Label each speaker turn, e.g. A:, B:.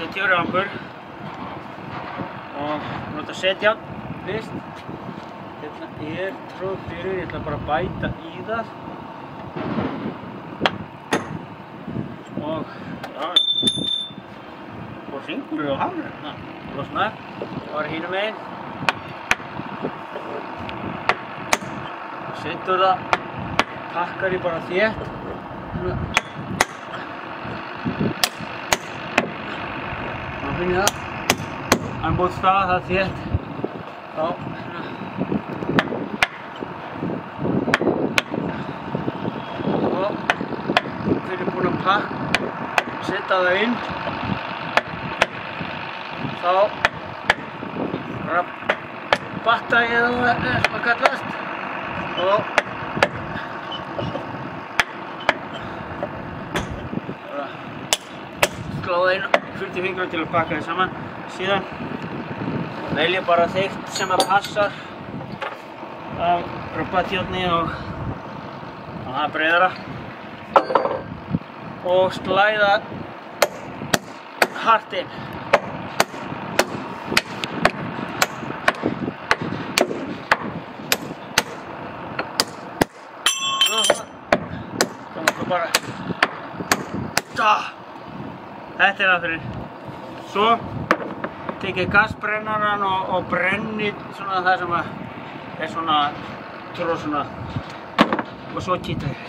A: með tjöruangur og nota setjárn fyrst. Hérna er tróðbyrjur, ég ætla bara að bæta í það og hringur á hamrinu, losnar, það var hinum megin. Setur það, takkar ég bara þétt. Þá finn ég það, anbóðstað, það er þétt. Þá, og þegar ég er búinn að setja það inn, þá batta ég það sem að kallast og slóða inn 40 fingrar til að pakka þið saman. Síðan velja bara þykkt sem að passar af rabattjárni og það breiðara og slæða hart inn. Bara þetta er aðferðin. Svo tek ég gasbrennarann og brenni svona það sem er svona tróð svona og svo kýta ég.